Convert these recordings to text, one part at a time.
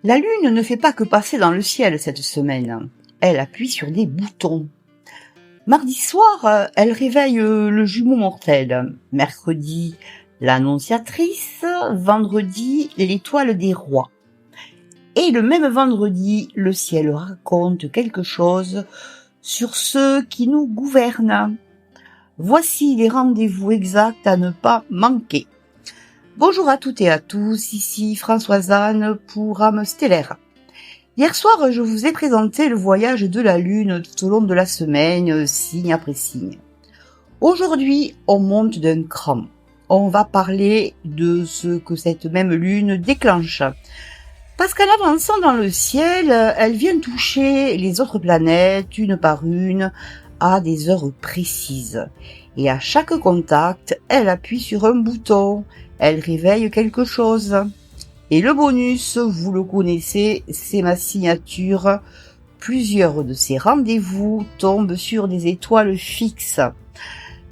La lune ne fait pas que passer dans le ciel cette semaine. Elle appuie sur des boutons. Mardi soir, elle réveille le jumeau mortel. Mercredi, l'annonciatrice. Vendredi, l'étoile des rois. Et le même vendredi, le ciel raconte quelque chose sur ceux qui nous gouvernent. Voici les rendez-vous exacts à ne pas manquer. Bonjour à toutes et à tous, ici Françoise-Anne pour âme stellaire. Hier soir, je vous ai présenté le voyage de la Lune tout au long de la semaine, signe après signe. Aujourd'hui, on monte d'un cran. On va parler de ce que cette même Lune déclenche. Parce qu'en avançant dans le ciel, elle vient toucher les autres planètes, une par une, à des heures précises. Et à chaque contact, elle appuie sur un bouton. Elle réveille quelque chose. Et le bonus, vous le connaissez, c'est ma signature. Plusieurs de ces rendez-vous tombent sur des étoiles fixes.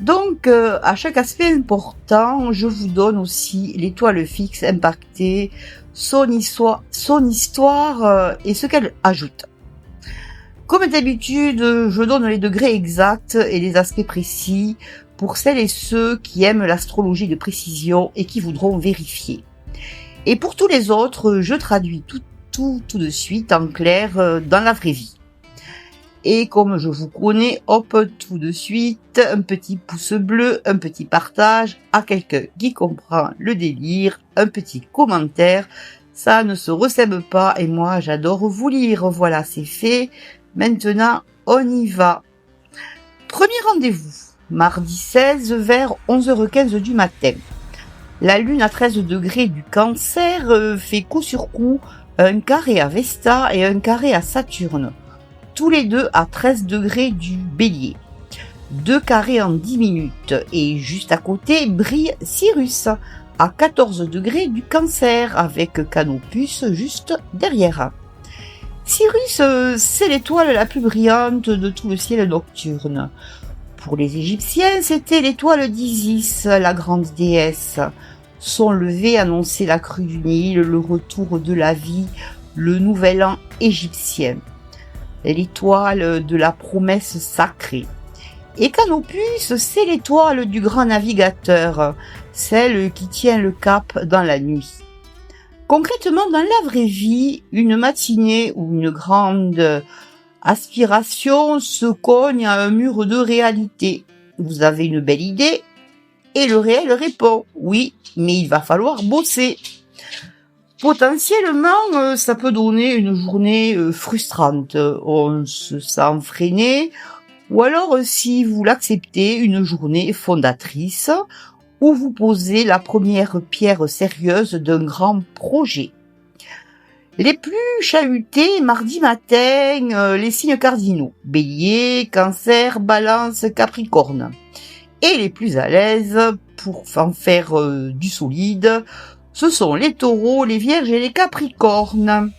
Donc, à chaque aspect important, je vous donne aussi l'étoile fixe impactée, son histoire et ce qu'elle ajoute. Comme d'habitude, je donne les degrés exacts et les aspects précis pour celles et ceux qui aiment l'astrologie de précision et qui voudront vérifier. Et pour tous les autres, je traduis tout de suite en clair dans la vraie vie. Et comme je vous connais, hop, tout de suite, un petit pouce bleu, un petit partage à quelqu'un qui comprend le délire, un petit commentaire. Ça ne se recèbe pas et moi j'adore vous lire. Voilà, c'est fait. Maintenant, on y va. Premier rendez-vous, mardi 16 vers 11h15 du matin. La Lune à 13 degrés du Cancer fait coup sur coup un carré à Vesta et un carré à Saturne. Tous les deux à 13 degrés du Bélier. 2 carrés en 10 minutes. Et juste à côté brille Cyrus à 14 degrés du Cancer avec Canopus juste derrière. Cyrus, c'est l'étoile la plus brillante de tout le ciel nocturne. Pour les Égyptiens, c'était l'étoile d'Isis, la grande déesse. Son lever annonçait la crue du Nil, le retour de la vie, le nouvel an égyptien. L'étoile de la promesse sacrée. Et Canopus, c'est l'étoile du grand navigateur, celle qui tient le cap dans la nuit. Concrètement, dans la vraie vie, une matinée ou une grande aspiration se cogne à un mur de réalité. Vous avez une belle idée et le réel répond « Oui, mais il va falloir bosser ». Potentiellement, ça peut donner une journée frustrante. On se sent freiné. Ou alors, si vous l'acceptez, une journée fondatrice où vous posez la première pierre sérieuse d'un grand projet. Les plus chahutés mardi matin, les signes cardinaux, Bélier, Cancer, Balance, Capricorne. Et les plus à l'aise pour en faire du solide, ce sont les Taureaux, les Vierges et les Capricornes.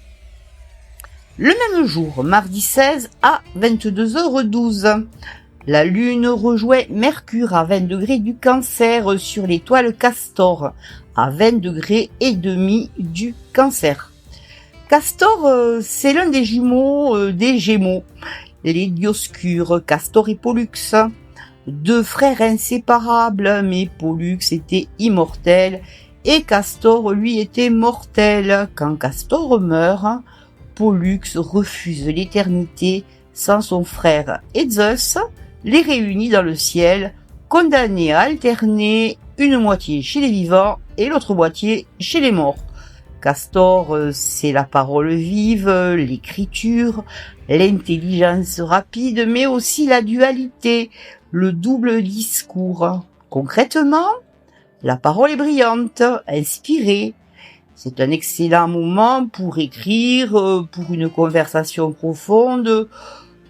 Le même jour, mardi 16 à 22h12. La Lune rejoint Mercure à 20 degrés du Cancer sur l'étoile Castor, à 20 degrés et demi du Cancer. Castor, c'est l'un des jumeaux des Gémeaux, les Dioscures, Castor et Pollux. 2 frères inséparables, mais Pollux était immortel et Castor, lui, était mortel. Quand Castor meurt, Pollux refuse l'éternité sans son frère et Zeus les réunit dans le ciel, condamnés à alterner une moitié chez les vivants et l'autre moitié chez les morts. Castor, c'est la parole vive, l'écriture, l'intelligence rapide, mais aussi la dualité, le double discours. Concrètement, la parole est brillante, inspirée. C'est un excellent moment pour écrire, pour une conversation profonde,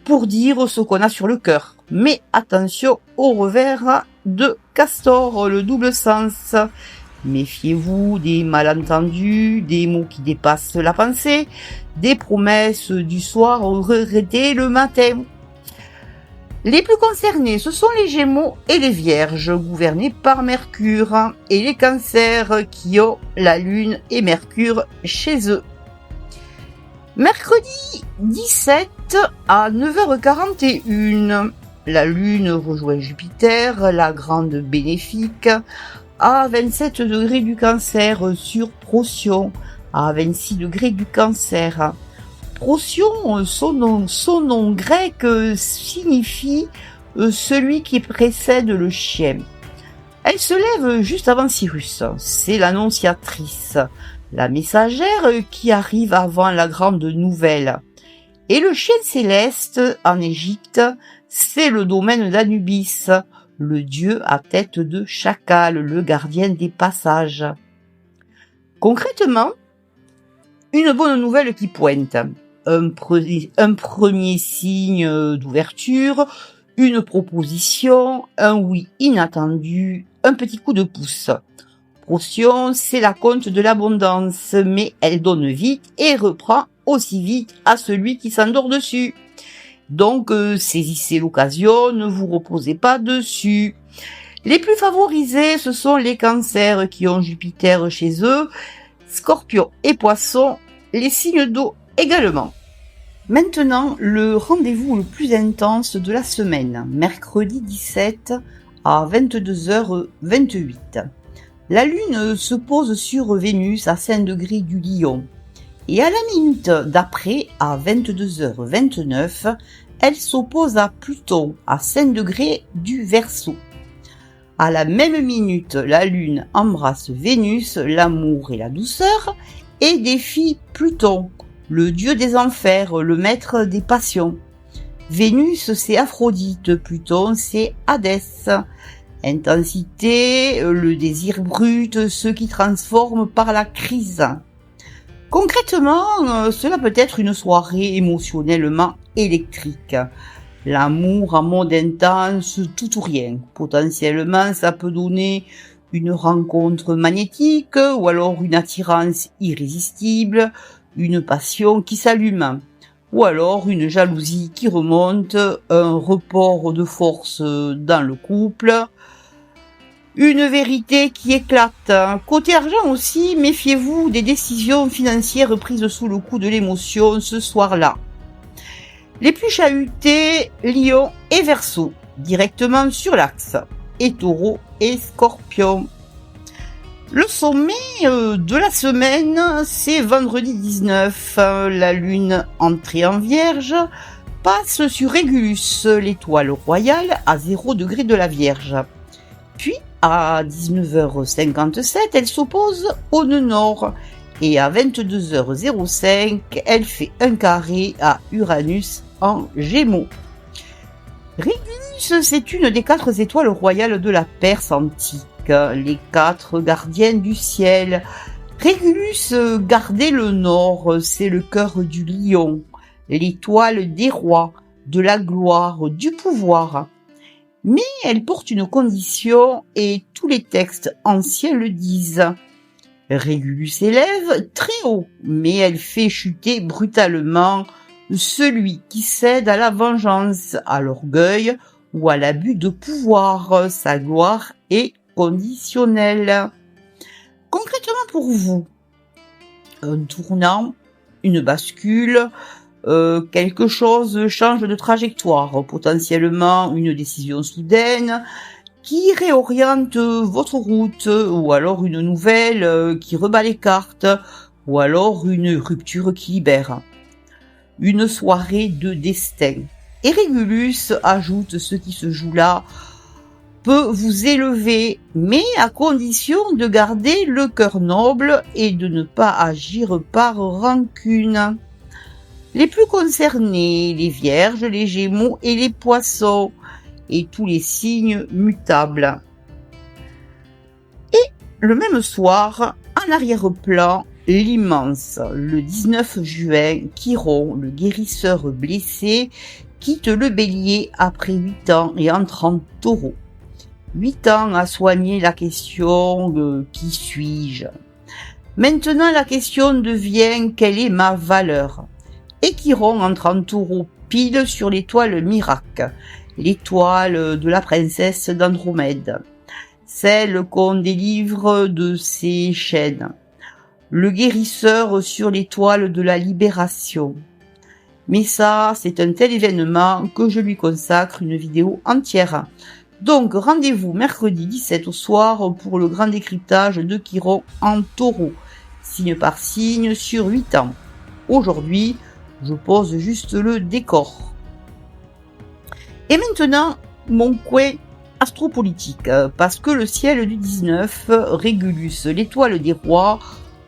pour dire ce qu'on a sur le cœur. Mais attention au revers de Castor, le double sens. Méfiez-vous des malentendus, des mots qui dépassent la pensée, des promesses du soir regrettées le matin. Les plus concernés, ce sont les Gémeaux et les Vierges, gouvernés par Mercure, et les Cancers qui ont la Lune et Mercure chez eux. Mercredi 17 à 9h41, la Lune rejoint Jupiter, la grande bénéfique, à 27 degrés du Cancer sur Procyon, à 26 degrés du Cancer. Procyon, son nom grec signifie celui qui précède le chien. Elle se lève juste avant Cyrus, c'est l'annonciatrice, la messagère qui arrive avant la grande nouvelle. Et le chien céleste en Égypte, c'est le domaine d'Anubis, le dieu à tête de chacal, le gardien des passages. Concrètement, une bonne nouvelle qui pointe, un premier signe d'ouverture, une proposition, un oui inattendu, un petit coup de pouce. Procyon, c'est la conte de l'abondance, mais elle donne vite et reprend aussi vite à celui qui s'endort dessus. Donc, saisissez l'occasion, ne vous reposez pas dessus. Les plus favorisés, ce sont les cancers qui ont Jupiter chez eux, Scorpion et Poisson, les signes d'eau également. Maintenant, le rendez-vous le plus intense de la semaine, mercredi 17 à 22h28. La Lune se pose sur Vénus à 5 degrés du Lion. Et à la minute d'après, à 22h29, elle s'oppose à Pluton à 5 degrés du Verseau. À la même minute, la Lune embrasse Vénus, l'amour et la douceur, et défie Pluton, le dieu des enfers, le maître des passions. Vénus, c'est Aphrodite, Pluton, c'est Hadès. Intensité, le désir brut, ce qui transforme par la crise. Concrètement, cela peut être une soirée émotionnellement électrique. L'amour en mode intense, tout ou rien. Potentiellement, ça peut donner une rencontre magnétique ou alors une attirance irrésistible, une passion qui s'allume, ou alors une jalousie qui remonte, un report de force dans le couple, une vérité qui éclate. Côté argent aussi, méfiez-vous des décisions financières prises sous le coup de l'émotion ce soir-là. Les plus chahutés, Lion et Verseau, directement sur l'axe, et Taureau et Scorpion. Le sommet de la semaine, c'est vendredi 19. La Lune entrée en Vierge passe sur Régulus, l'étoile royale, à 0 degré de la Vierge. Puis, à 19h57, elle s'oppose au nœud nord. Et à 22h05, elle fait un carré à Uranus en Gémeaux. Régulus, c'est une des 4 étoiles royales de la Perse antique, les 4 gardiennes du ciel. Régulus gardait le nord, c'est le cœur du lion, l'étoile des rois, de la gloire, du pouvoir. Mais elle porte une condition et tous les textes anciens le disent. Régulus s'élève très haut, mais elle fait chuter brutalement celui qui cède à la vengeance, à l'orgueil ou à l'abus de pouvoir. Sa gloire est conditionnelle. Concrètement pour vous, un tournant, une bascule, quelque chose change de trajectoire, potentiellement une décision soudaine qui réoriente votre route, ou alors une nouvelle qui rebat les cartes, ou alors une rupture qui libère. Une soirée de destin. Et Régulus ajoute ce qui se joue là peut vous élever, mais à condition de garder le cœur noble et de ne pas agir par rancune. Les plus concernés, les Vierges, les Gémeaux et les Poissons, et tous les signes mutables. Et le même soir, en arrière-plan, l'immense, le 19 juin, Chiron, le guérisseur blessé, quitte le Bélier après 8 ans et entre en Taureau. 8 ans à soigner la question qui suis-je. Maintenant, la question devient quelle est ma valeur. Et Chiron entre en Taureau pile sur l'étoile Miracle, l'étoile de la princesse d'Andromède, celle qu'on délivre de ses chaînes. le guérisseur sur l'étoile de la libération. Mais ça, c'est un tel événement que je lui consacre une vidéo entière. Donc, rendez-vous mercredi 17 au soir pour le grand décryptage de Chiron en Taureau, signe par signe sur 8 ans. Aujourd'hui, je pose juste le décor. Et maintenant, mon coin astropolitique, parce que le ciel du 19, Régulus, l'étoile des rois,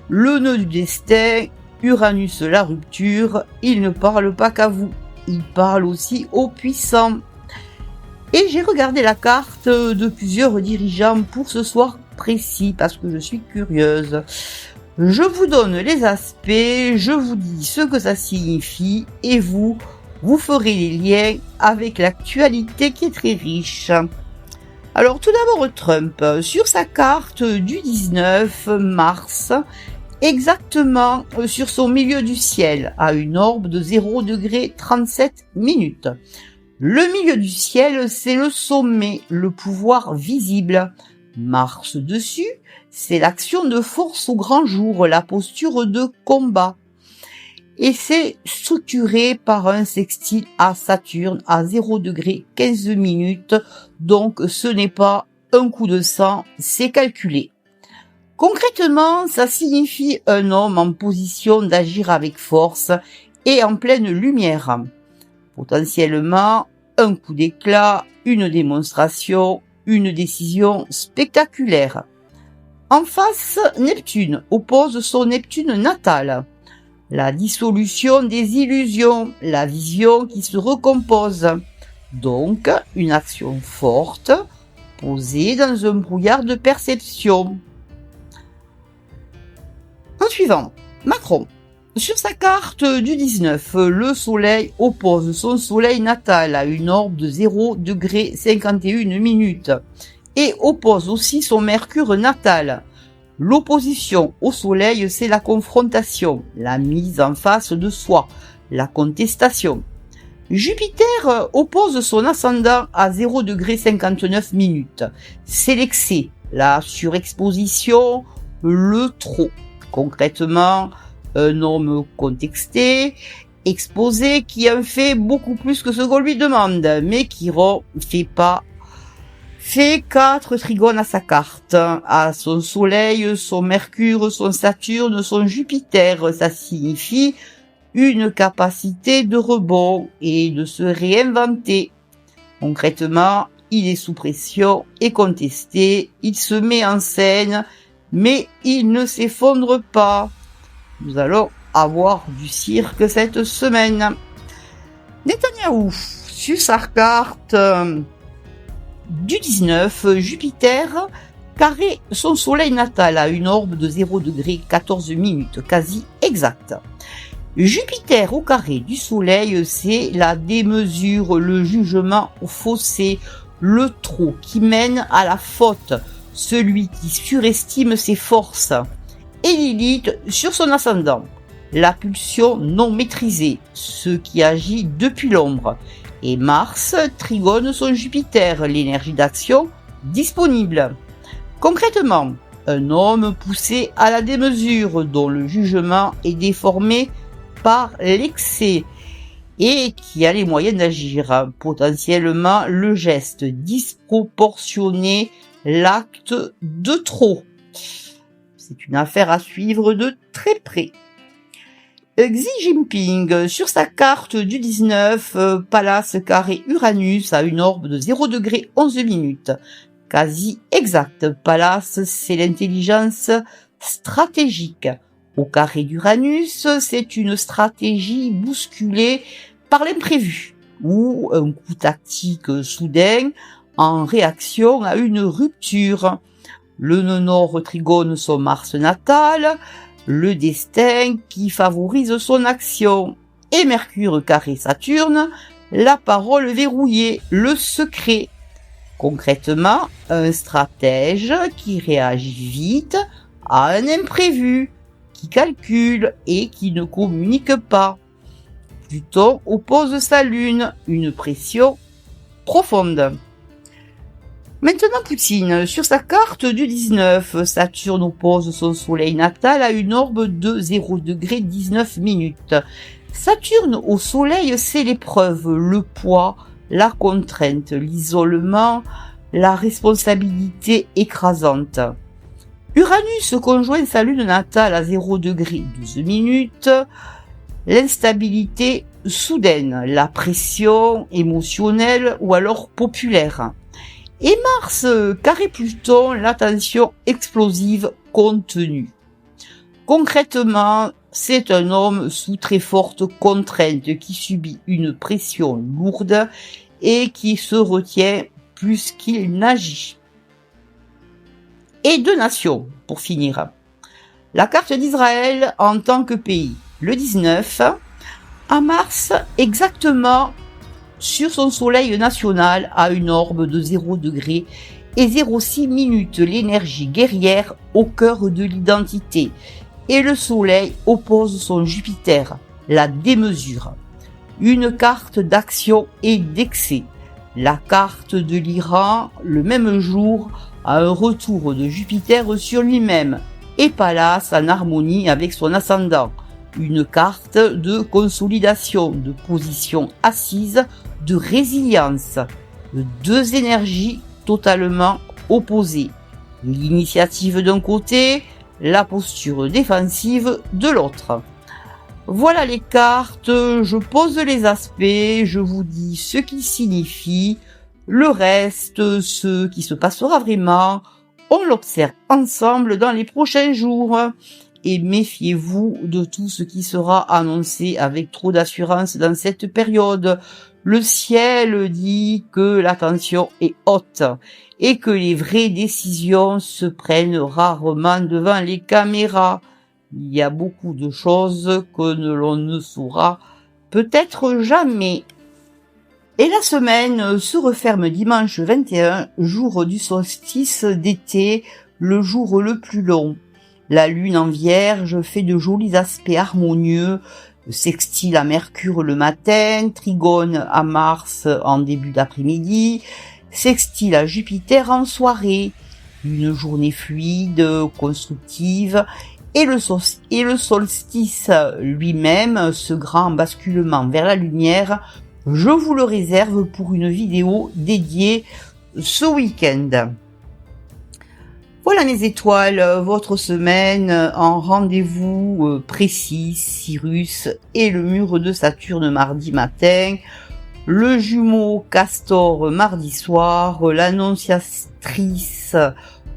le nœud du destin, Uranus, la rupture, il ne parle pas qu'à vous, il parle aussi aux puissants. Et j'ai regardé la carte de plusieurs dirigeants pour ce soir précis, parce que je suis curieuse. Je vous donne les aspects, je vous dis ce que ça signifie, et vous ferez les liens avec l'actualité qui est très riche. Alors tout d'abord Trump, sur sa carte du 19 mars, exactement sur son milieu du ciel, à une orbe de 0°37'. Le milieu du ciel, c'est le sommet, le pouvoir visible. Mars dessus, c'est l'action de force au grand jour, la posture de combat. Et c'est structuré par un sextile à Saturne à 0°15', donc ce n'est pas un coup de sang, c'est calculé. Concrètement, ça signifie un homme en position d'agir avec force et en pleine lumière. Potentiellement, un coup d'éclat, une démonstration, une décision spectaculaire. En face, Neptune oppose son Neptune natal. La dissolution des illusions, la vision qui se recompose. Donc, une action forte, posée dans un brouillard de perception. En suivant, Macron. Sur sa carte du 19, le soleil oppose son soleil natal à une orbe de 0°51' et oppose aussi son mercure natal. L'opposition au soleil, c'est la confrontation, la mise en face de soi, la contestation. Jupiter oppose son ascendant à 0°59'. C'est l'excès, la surexposition, le trop. Concrètement, un homme contexté, exposé, qui en fait beaucoup plus que ce qu'on lui demande, mais qui fait 4 trigones à sa carte, à son soleil, son mercure, son Saturne, son Jupiter. Ça signifie une capacité de rebond et de se réinventer. Concrètement, il est sous pression et contesté, il se met en scène, mais il ne s'effondre pas. Nous allons avoir du cirque cette semaine. Netanyahou, sur sa carte du 19, Jupiter carré son soleil natal à une orbe de 0°14', quasi exact. Jupiter au carré du soleil, c'est la démesure, le jugement faussé, le trop qui mène à la faute, celui qui surestime ses forces. Et Lilith sur son ascendant, la pulsion non maîtrisée, ce qui agit depuis l'ombre. Et Mars trigone son Jupiter, l'énergie d'action disponible. Concrètement, un homme poussé à la démesure, dont le jugement est déformé par l'excès et qui a les moyens d'agir. Potentiellement le geste disproportionné, l'acte de trop. C'est une affaire à suivre de très près. Xi Jinping, sur sa carte du 19, Pallas carré Uranus à une orbe de 0°11'. Quasi exact. Pallas, c'est l'intelligence stratégique. Au carré d'Uranus, c'est une stratégie bousculée par l'imprévu ou un coup tactique soudain en réaction à une rupture. Le nœud nord trigone son Mars natal, le destin qui favorise son action, et Mercure carré Saturne, la parole verrouillée, le secret. Concrètement, un stratège qui réagit vite à un imprévu, qui calcule et qui ne communique pas. Pluton oppose sa lune, une pression profonde. Maintenant, Poutine, sur sa carte du 19, Saturne oppose son soleil natal à une orbe de 0 degré 19 minutes. Saturne au soleil, c'est l'épreuve, le poids, la contrainte, l'isolement, la responsabilité écrasante. Uranus conjoint sa lune natale à 0 degré 12 minutes, l'instabilité soudaine, la pression émotionnelle ou alors populaire. Et Mars, carré Pluton, la tension explosive contenue. Concrètement, c'est un homme sous très forte contrainte qui subit une pression lourde et qui se retient plus qu'il n'agit. Et deux nations, pour finir. La carte d'Israël en tant que pays. Le 19, à Mars, exactement sur son soleil national à une orbe de 0 degré et 0,6 minutes, l'énergie guerrière au cœur de l'identité. Et le soleil oppose son Jupiter, la démesure. Une carte d'action et d'excès. La carte de l'Iran, le même jour, a un retour de Jupiter sur lui-même et Pallas en harmonie avec son ascendant. Une carte de consolidation, de position assise, de résilience. Deux énergies totalement opposées. L'initiative d'un côté, la posture défensive de l'autre. Voilà les cartes, je pose les aspects, je vous dis ce qu'ils signifient, le reste, ce qui se passera vraiment, on l'observe ensemble dans les prochains jours. Et méfiez-vous de tout ce qui sera annoncé avec trop d'assurance dans cette période. Le ciel dit que la tension est haute et que les vraies décisions se prennent rarement devant les caméras. Il y a beaucoup de choses que l'on ne saura peut-être jamais. Et la semaine se referme dimanche 21, jour du solstice d'été, le jour le plus long. La lune en vierge fait de jolis aspects harmonieux, sextile à Mercure le matin, trigone à Mars en début d'après-midi, sextile à Jupiter en soirée. Une journée fluide, constructive, et le solstice lui-même, ce grand basculement vers la lumière, je vous le réserve pour une vidéo dédiée ce week-end. Voilà mes étoiles, votre semaine en rendez-vous précis, Cyrus et le mur de Saturne mardi matin, le jumeau Castor mardi soir, l'annonciatrice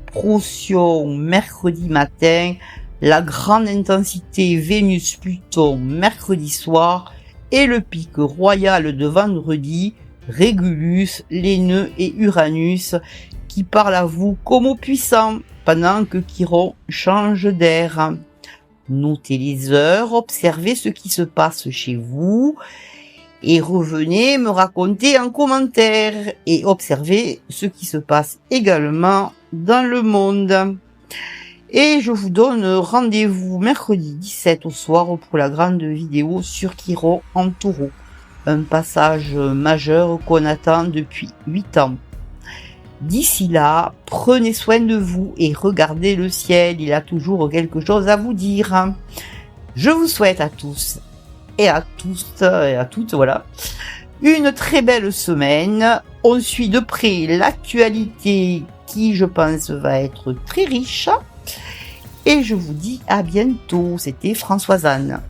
Procyon mercredi matin, la grande intensité Vénus-Pluton mercredi soir et le pic royal de vendredi, Régulus, les nœuds et Uranus qui parle à vous comme aux puissants, pendant que Chiron change d'air. Notez les heures, observez ce qui se passe chez vous, et revenez me raconter en commentaire, et observez ce qui se passe également dans le monde. Et je vous donne rendez-vous mercredi 17 au soir pour la grande vidéo sur Chiron en taureau. Un passage majeur qu'on attend depuis 8 ans. D'ici là, prenez soin de vous et regardez le ciel, il a toujours quelque chose à vous dire. Je vous souhaite à tous et à toutes, voilà, une très belle semaine. On suit de près l'actualité qui, je pense, va être très riche. Et je vous dis à bientôt. C'était Françoise Anne.